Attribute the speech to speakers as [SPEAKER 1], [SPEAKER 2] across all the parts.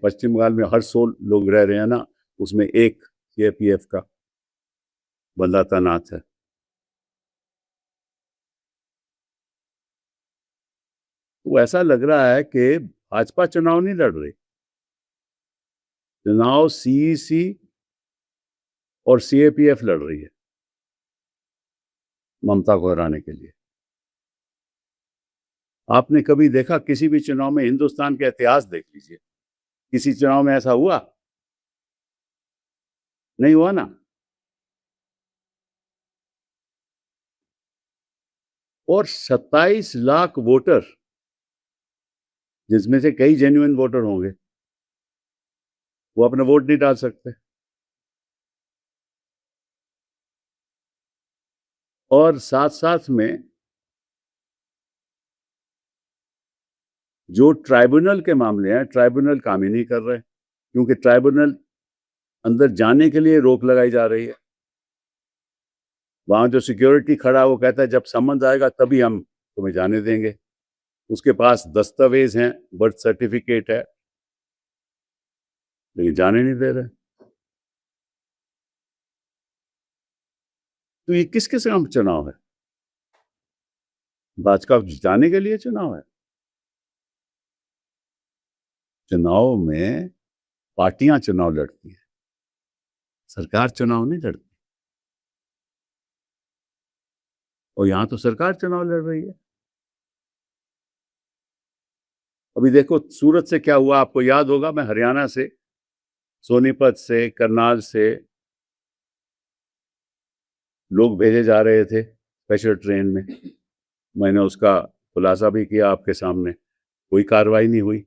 [SPEAKER 1] पश्चिम बंगाल में हर 100 लोग रह रहे हैं ना, उसमें एक सीआरपीएफ का बंदा तैनात है। तो ऐसा लग रहा है कि भाजपा चुनाव नहीं लड़ रही, चुनाव सीईसी और सीएपीएफ लड़ रही है ममता को हराने के लिए। आपने कभी देखा किसी भी चुनाव में, हिंदुस्तान का इतिहास देख लीजिए, किसी चुनाव में ऐसा हुआ? नहीं हुआ ना। और 27 लाख वोटर, जिसमें से कई जेन्युइन वोटर होंगे, वो अपना वोट नहीं डाल सकते। और साथ साथ में जो ट्राइब्यूनल के मामले हैं, ट्राइब्यूनल काम ही नहीं कर रहे, क्योंकि ट्राइब्यूनल अंदर जाने के लिए रोक लगाई जा रही है। वहां जो सिक्योरिटी खड़ा है वो कहता है जब समन्स आएगा तभी हम तुम्हें जाने देंगे। उसके पास दस्तावेज हैं, बर्थ सर्टिफिकेट है, लेकिन जाने नहीं दे रहे। तो ये किस किस का चुनाव है? भाजपा जिताने के लिए चुनाव है? चुनाव में पार्टियां चुनाव लड़ती हैं, सरकार चुनाव नहीं लड़ती। और यहां तो सरकार चुनाव लड़ रही है। अभी देखो सूरत से क्या हुआ, आपको याद होगा। मैं हरियाणा से, सोनीपत से, करनाल से लोग भेजे जा रहे थे स्पेशल ट्रेन में। मैंने उसका खुलासा भी किया आपके सामने, कोई कार्रवाई नहीं हुई।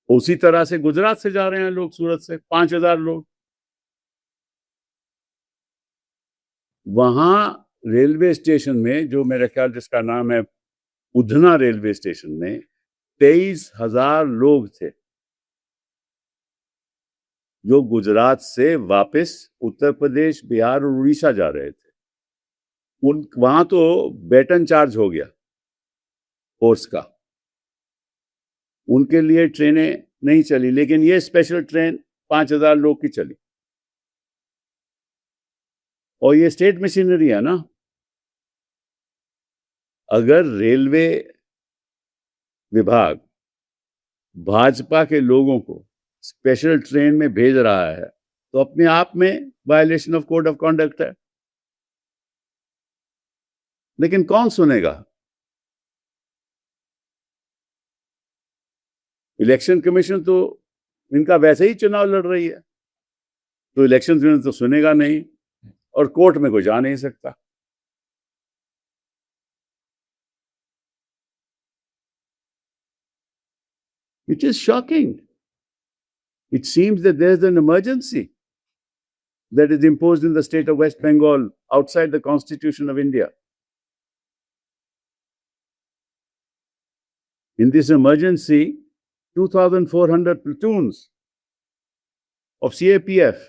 [SPEAKER 1] उसी तरह से गुजरात से जा रहे हैं लोग, सूरत से 5000 लोग। वहां रेलवे स्टेशन में, जो मेरे ख्याल जिसका नाम है उधना रेलवे स्टेशन में, 23,000 लोग थे जो गुजरात से वापस उत्तर प्रदेश, बिहार और उड़ीसा जा रहे थे। वहां तो बेटन चार्ज हो गया फोर्स का, उनके लिए ट्रेनें नहीं चली, लेकिन ये स्पेशल ट्रेन 5000 लोग की चली। और ये स्टेट मशीनरी है ना। अगर रेलवे विभाग भाजपा के लोगों को स्पेशल ट्रेन में भेज रहा है तो अपने आप में violation of code of conduct है। लेकिन कौन सुनेगा? इलेक्शन कमीशन तो इनका वैसे ही चुनाव लड़ रही है, तो इलेक्शन कमीशन तो सुनेगा नहीं, और कोर्ट में कोई जा नहीं सकता। It is shocking. It seems that there is an emergency that is imposed in the state of West Bengal outside the Constitution of India. In this emergency, 2,400 platoons of CAPF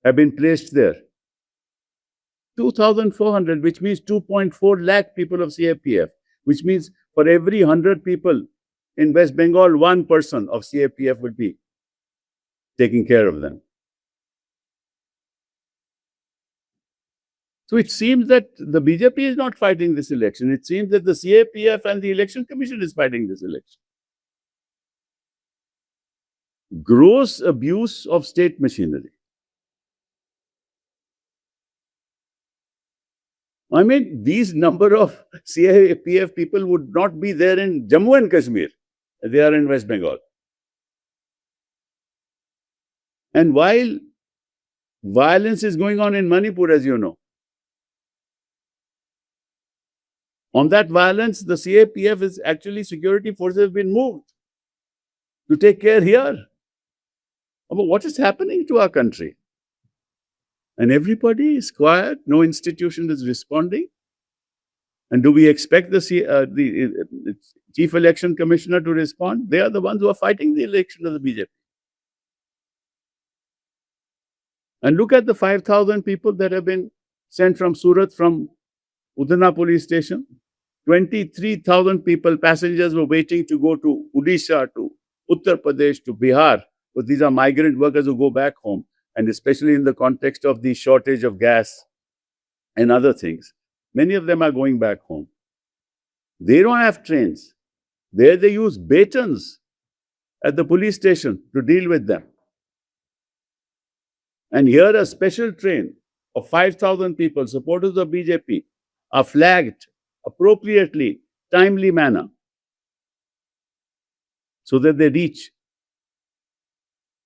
[SPEAKER 1] have been placed there. 2,400, which means 2.4 lakh people of CAPF, which means for every 100 people in West Bengal, one person of CAPF would be taking care of them. So it seems that the BJP is not fighting this election. It seems that the CAPF and the Election Commission is fighting this election. Gross abuse of state machinery. I mean, these number of CAPF people would not be there in Jammu and Kashmir. They are in West Bengal. And while violence is going on in Manipur, as you know, on that violence, the CAPF is actually, security forces have been moved to take care here about what is happening to our country. And everybody is quiet, no institution is responding. And do we expect the Chief Election Commissioner to respond? They are the ones who are fighting the election of the BJP. And look at the 5,000 people that have been sent from Surat, from Udana police station. 23,000 people, passengers, were waiting to go to Odisha, to Uttar Pradesh to Bihar, but these are migrant workers who go back home, and especially in the context of the shortage of gas and other things, many of them are going back home. They don't have trains. There they use batons at the police station to deal with them. And here a special train of 5,000 people, supporters of BJP, are flagged appropriately, timely manner, so that they reach.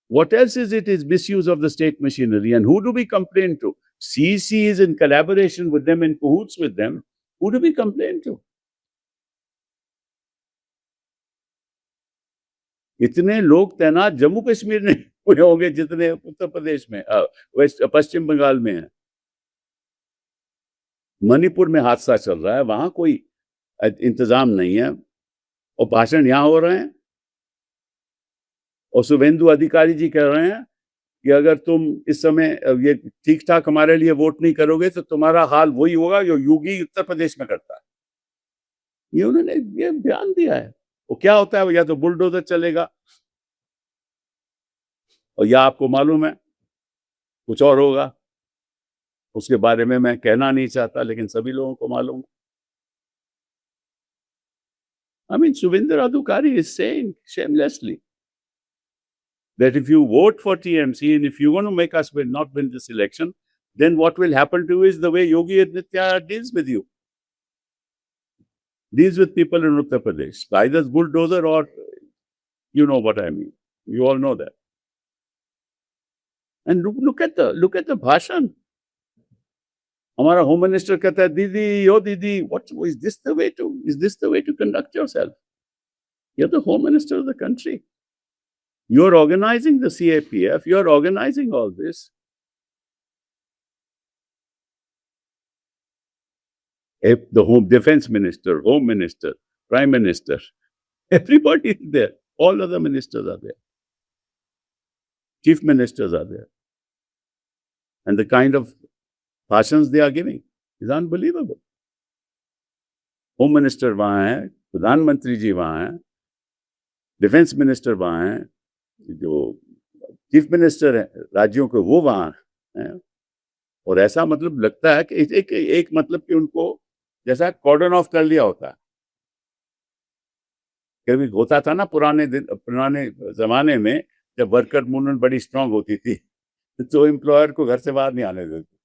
[SPEAKER 1] What else is it? Is misuse of the state machinery. And who do we complain to? CEC is in collaboration with them, in cahoots with them. Who do we complain to? इतने लोग तैनात जम्मू कश्मीर में हुए होंगे जितने उत्तर प्रदेश में, waste पश्चिम बंगाल में है। मणिपुर में हादसा चल रहा है, वहां कोई इंतजाम नहीं है, और भाषण यहां हो रहे हैं। और शुभेंदु अधिकारी जी कह रहे हैं कि अगर तुम इस समय ये ठीक ठाक हमारे लिए वोट नहीं करोगे तो तुम्हारा हाल वही होगा जो योगी उत्तर प्रदेश में करता है। ये उन्होंने ये बयान दिया है। वो क्या होता है, या तो बुलडोजर चलेगा, और या आपको मालूम है कुछ और होगा। उसके बारे में मैं कहना नहीं चाहता, लेकिन सभी लोगों को मालूम है। I mean, Subhinder Adhikari is saying shamelessly that if you vote for TMC and if you want to make us not win this election, then what will happen to you is the way Yogi Adityanath deals with you. Deals with people in Uttar Pradesh. Either bulldozer or, you know what I mean. You all know that. And look at the bhashan. हमारा home minister कहता है, दीदी ओ दीदी, what is this the way to conduct yourself? You're the home minister of the country. You're organizing the CAPF, you're organizing all this. If the defense minister, home minister, prime minister, everybody is there. All other ministers are there. Chief ministers are there. And the kind of भाषण they are giving is unbelievable. Home minister वहां है, प्रधानमंत्री जी वहां है, defence minister वहां है, जो chief minister है राज्यों के वो वहां है। और ऐसा मतलब लगता है कि एक मतलब कि उनको जैसा कॉर्डन ऑफ कर लिया होता है। कभी होता था ना पुराने जमाने में, जब वर्कर मूवमेंट बड़ी स्ट्रांग होती थी तो एम्प्लॉयर को घर से बाहर नहीं आने देते।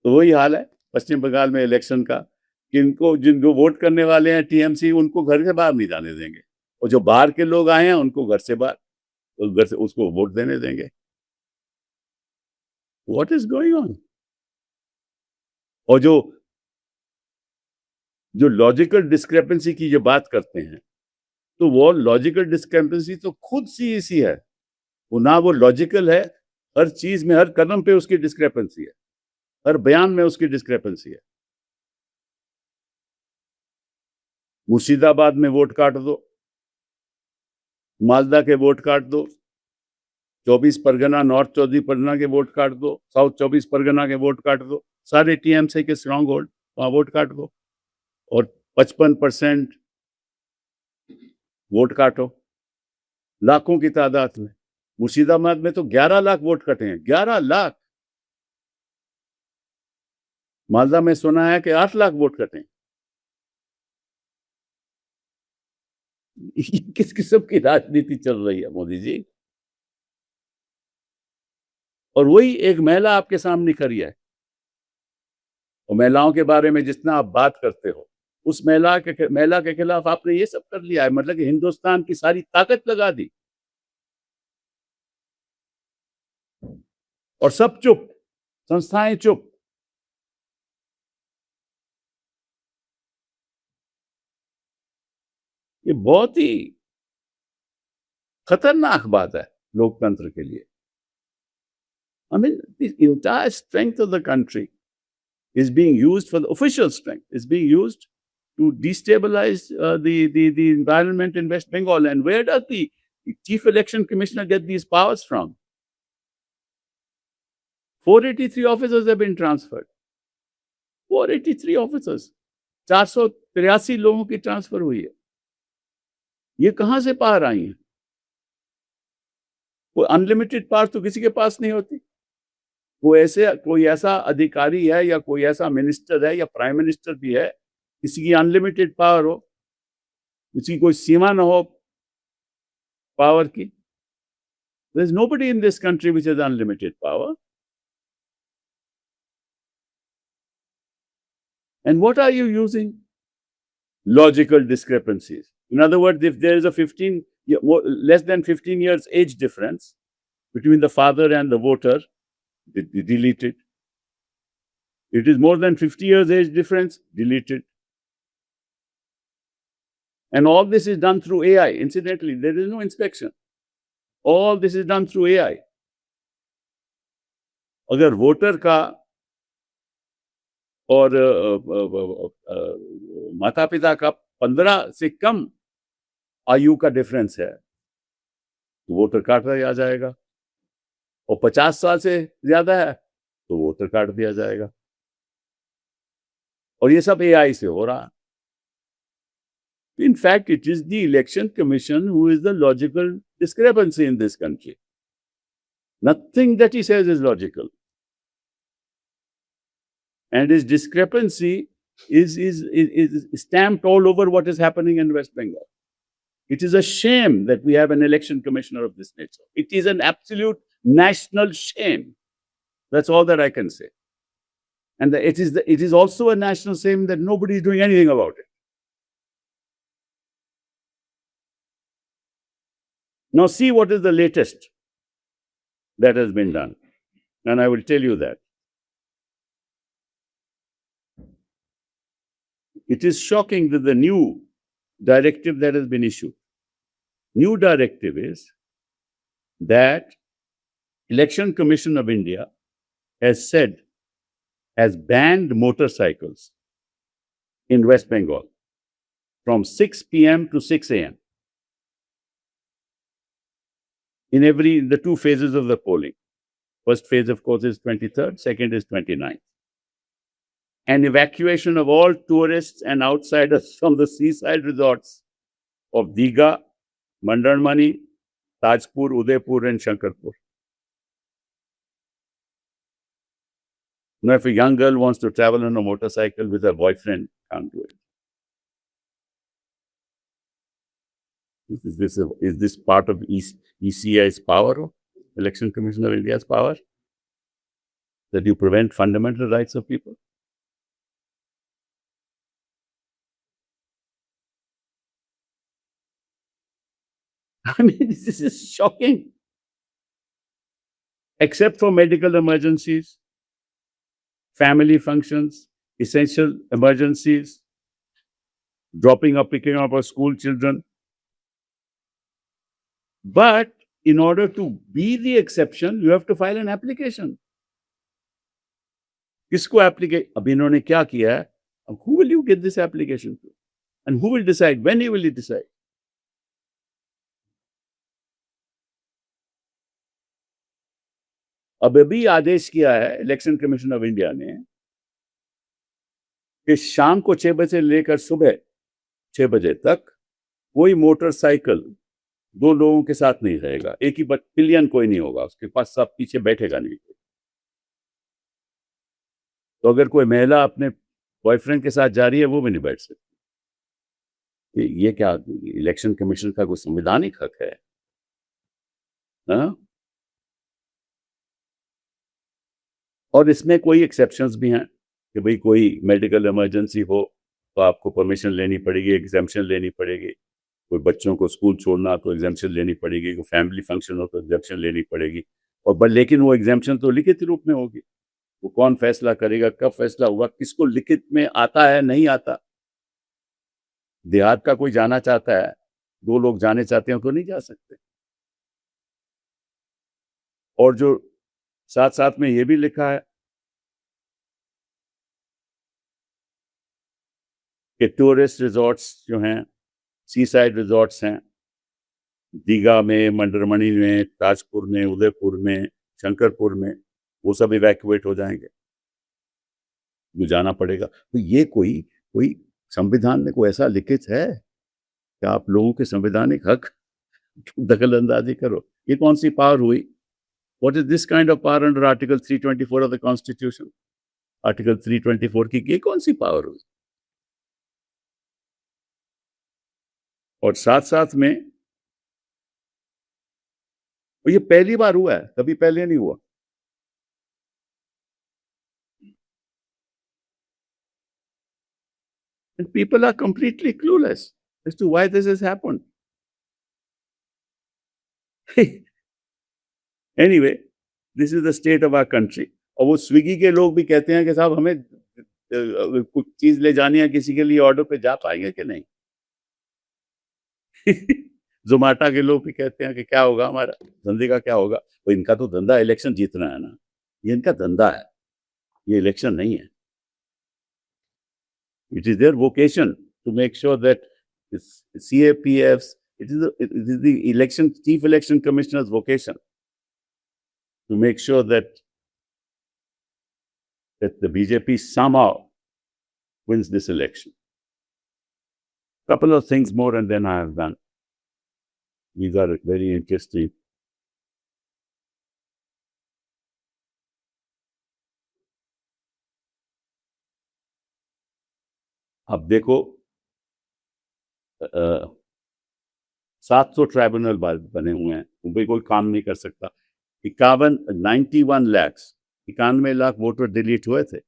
[SPEAKER 1] तो वही हाल है पश्चिम बंगाल में इलेक्शन का, कि इनको जिनको वोट करने वाले हैं टीएमसी, उनको घर से बाहर नहीं जाने देंगे, और जो बाहर के लोग आए हैं उनको घर से बाहर, घर से उसको वोट देने देंगे। What is going on? और जो लॉजिकल डिस्क्रिपेंसी की जो बात करते हैं, तो वो लॉजिकल डिस्क्रिपेंसी तो खुद सीईसी है। वो ना वो लॉजिकल है, हर चीज में हर कदम पे उसकी डिस्क्रिपेंसी है, हर बयान में उसकी डिस्क्रिपेंसी है। मुर्शिदाबाद में वोट काट दो, मालदा के वोट काट दो, 24 परगना, नॉर्थ 24 परगना के वोट काट दो, साउथ 24 परगना के वोट काट दो, सारे टीएमसी के स्ट्रॉन्ग होल्ड वहां वोट काट दो, और 55% वोट काटो लाखों की तादाद में। मुर्शिदाबाद में तो 11 लाख वोट कटे हैं, 11 लाख। मालदा में सुना है कि 8 लाख वोट कटे। किस किस्म की राजनीति चल रही है मोदी जी? और वही एक महिला आपके सामने खड़ी है, और महिलाओं के बारे में जितना आप बात करते हो, उस महिला के खिलाफ आपने ये सब कर लिया है। मतलब कि हिंदुस्तान की सारी ताकत लगा दी, और सब चुप, संस्थाएं चुप। ये बहुत ही खतरनाक बात है लोकतंत्र के लिए। I mean, the entire strength of the country is being used for the official strength, is being used to destabilize the environment in West Bengal. And where does the Chief Election Commissioner get these powers from? 483 officers have been transferred. 483 officers. 483 लोगों की transfer हुई है। ये कहाँ से power आई हैं? वो unlimited power तो किसी के पास नहीं होती। कोई ऐसा अधिकारी है या कोई ऐसा मिनिस्टर है या प्राइम मिनिस्टर भी है, किसी की अनलिमिटेड पावर हो, किसी की कोई सीमा ना हो पावर की। There is nobody in this country which has unlimited power. And what are you using? Logical discrepancies. In other words, if there is a less than 15 years age difference between the father and the voter, delete it. It is more than 50 years age difference, delete it. And all this is done through AI. Incidentally, there is no inspection. All this is done through AI. अगर voter का और माता पिता का 15 से कम आयु का difference है तो वोटर कार्ड दिया जाएगा, और 50 साल से ज्यादा है तो वोटर कार्ड दिया जाएगा। और ये सब एआई से हो रहा। In fact, it is the Election Commission who is the logical discrepancy in this country. Nothing that he says is logical. And his discrepancy is stamped all over what is happening in West Bengal. It is a shame that we have an election commissioner of this nature. It is an absolute national shame. That's all that I can say. And it is also a national shame that nobody is doing anything about it. Now see what is the latest that has been done. And I will tell you that. It is shocking that the new directive that has been issued, new directive is that Election Commission of India has banned motorcycles in West Bengal from 6 p.m. to 6 a.m. in the two phases of the polling. First phase, of course, is 23rd, second is 29th. And evacuation of all tourists and outsiders from the seaside resorts of Digha, Mandarmani, Tajpur, Udaipur, and Shankarpur. Now, if a young girl wants to travel on a motorcycle with her boyfriend, can't do it. Is this part of ECI's power, Election Commission of India's power, that you prevent fundamental rights of people? I mean, this is shocking. Except for medical emergencies, family functions, essential emergencies, dropping or picking up our school children. But in order to be the exception, you have to file an application. किसको application? अब इन्होंने क्या किया है? Who will you get this application to? And who will decide? When will he decide? अब अभी आदेश किया है इलेक्शन कमीशन ऑफ इंडिया ने कि शाम को 6 बजे लेकर सुबह 6 बजे तक कोई मोटरसाइकिल दो लोगों के साथ नहीं रहेगा। एक ही पिलियन कोई नहीं होगा, उसके पास सब पीछे बैठेगा नहीं। तो अगर कोई महिला अपने बॉयफ्रेंड के साथ जा रही है वो भी नहीं बैठ सकती। ये क्या इलेक्शन कमीशन का कोई संवैधानिक हक है? हाँ? और इसमें कोई एक्सेप्शंस भी हैं कि भाई कोई मेडिकल इमरजेंसी हो तो आपको परमिशन लेनी पड़ेगी, एग्जाम्पशन लेनी पड़ेगी। कोई बच्चों को स्कूल छोड़ना तो एग्जाम्पशन लेनी पड़ेगी, कोई फैमिली फंक्शन हो तो एग्जाम्पशन लेनी पड़ेगी। और लेकिन वो एग्जाम्पशन तो लिखित रूप में होगी। वो कौन फैसला करेगा, कब फैसला हुआ, किसको लिखित में आता है, नहीं आता। देहात का कोई जाना चाहता है, 2 लोग जाने चाहते हैं तो नहीं जा सकते। और जो साथ साथ में ये भी लिखा है कि टूरिस्ट रिजॉर्ट्स जो हैं, सीसाइड रिजॉर्ट्स हैं, दीघा में, मंडरमणि में, ताजपुर में, उदयपुर में, शंकरपुर में, वो सब इवैक्यूएट हो जाएंगे, वो जाना पड़ेगा। तो ये कोई संविधान में कोई ऐसा लिखित है कि आप लोगों के संवैधानिक हक दखल अंदाजी करो। ये कौन सी पावर हुई? What is this kind of power under Article 324 of the Constitution? Article 324 की ये कौन सी पावर हुई? और साथ साथ में ये पहली बार हुआ है, कभी पहले नहीं हुआ। And people are completely clueless as to why this has happened. Anyway, this is the state of our country. और वो स्विगी के लोग भी कहते हैं कि साहब हमें कुछ चीज ले जानी है किसी के लिए ऑर्डर पे जा पाएंगे कि नहीं। जोमाटा के लोग भी कहते हैं कि क्या होगा, हमारा धंधे का क्या होगा। तो इनका तो धंधा इलेक्शन जीतना है ना, ये इनका धंधा है, ये इलेक्शन नहीं है। It is their vocation to make sure that CAPFs, it is the election, Chief Election Commissioner's vocation to make sure that the BJP somehow wins this election. Couple of things more and then I have done. These are very interesting. अब देखो 700 tribunal बने हुए हैं, उन कोई काम नहीं कर सकता। 91 लाख वोटर डिलीट हुए थे।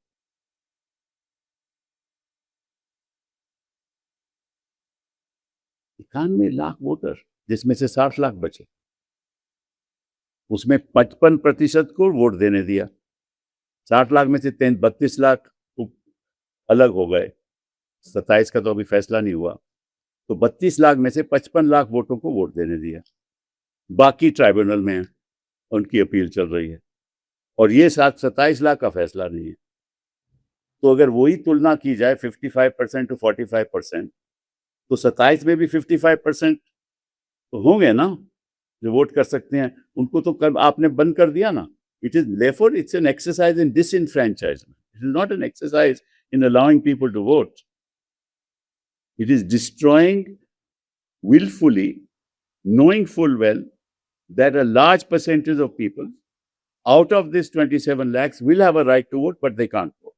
[SPEAKER 1] 91 लाख वोटर, जिसमें से 60 लाख बचे, उसमें 55% को वोट देने दिया। 60 लाख में से 32 लाख अलग हो गए, 27 का तो अभी फैसला नहीं हुआ, तो 32 लाख में से 55 लाख वोटों को वोट देने दिया। बाकी ट्राइब्यूनल में उनकी अपील चल रही है और ये 27 लाख का फैसला नहीं है। तो अगर वही तुलना की जाए 55% टू 45%, तो 27 में भी 55% तो होंगे ना जो वोट कर सकते हैं। उनको तो कर आपने बंद कर दिया ना। It is therefore it's an exercise in disenfranchisement. It is not an exercise in allowing people to vote. It is destroying willfully, knowing full well that a large percentage of people out of this 27 lakhs will have a right to vote, but they can't vote.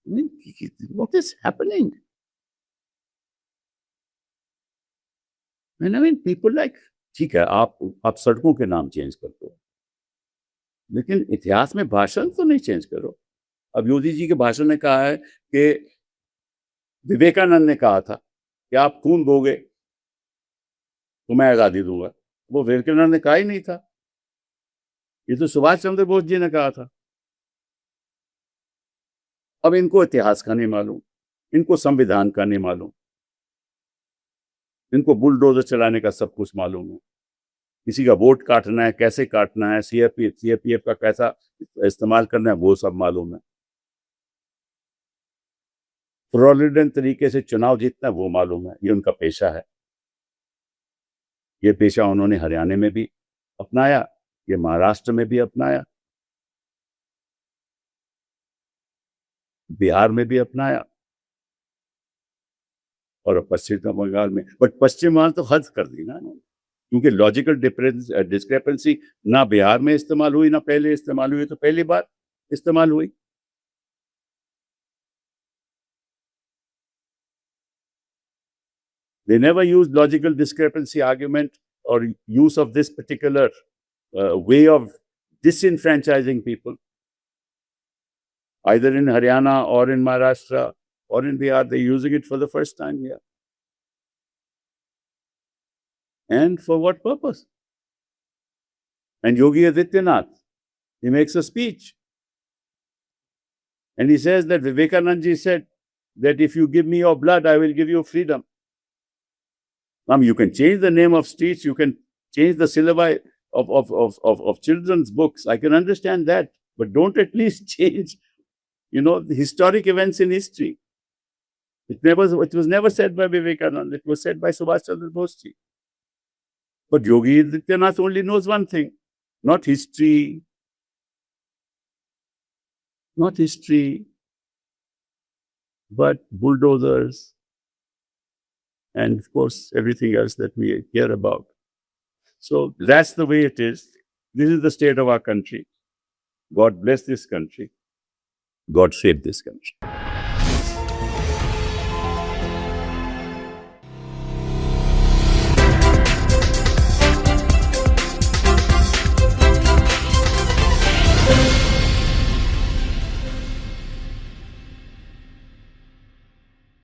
[SPEAKER 1] I mean, what is happening? I mean, people like, ठीक है, आप सड़कों के नाम change कर दो, लेकिन इतिहास में भाषण तो नहीं चेंज करो। अब योगी जी के भाषण ने कहा है कि विवेकानंद ने कहा था कि आप खून दोगे तो मैं आजादी दूंगा। वो विवेकानंद ने कहा ही नहीं था, ये तो सुभाष चंद्र बोस जी ने कहा था। अब इनको इतिहास का नहीं मालूम, इनको संविधान का नहीं मालूम, इनको बुलडोजर चलाने का सब कुछ मालूम है। किसी का वोट काटना है, कैसे काटना है, सीआरपीएफ का कैसा इस्तेमाल करना है, वो सब मालूम है। फ्रॉडुलेंट तरीके से चुनाव जीतना वो मालूम है, ये उनका पेशा है। ये पेशा उन्होंने हरियाणा में भी अपनाया, ये महाराष्ट्र में भी अपनाया, बिहार में भी अपनाया और पश्चिम बंगाल में। बट पश्चिम बंगाल तो हद कर दी ना, क्योंकि लॉजिकल डिस्क्रेपेंसी ना बिहार में इस्तेमाल हुई, ना पहले इस्तेमाल हुई, तो पहली बार इस्तेमाल हुई। They never used logical discrepancy argument or use of this particular way of disenfranchising people, either in Haryana or in Maharashtra or in Bihar. They're using it for the first time here. And for what purpose? And Yogi Adityanath, he makes a speech. And he says that Vivekanand ji said that if you give me your blood, I will give you freedom. You can change the name of streets, you can change the syllabi of children's books. I can understand that, but don't at least change, the historic events in history. It was never said by Vivekanand. It was said by Subhash Chandra Bose ji. But Yogi Adityanath only knows one thing: not history, not history. but bulldozers and, of course, everything else that we hear about. So that's the way it is. This is the state of our country. God bless this country. God save this country.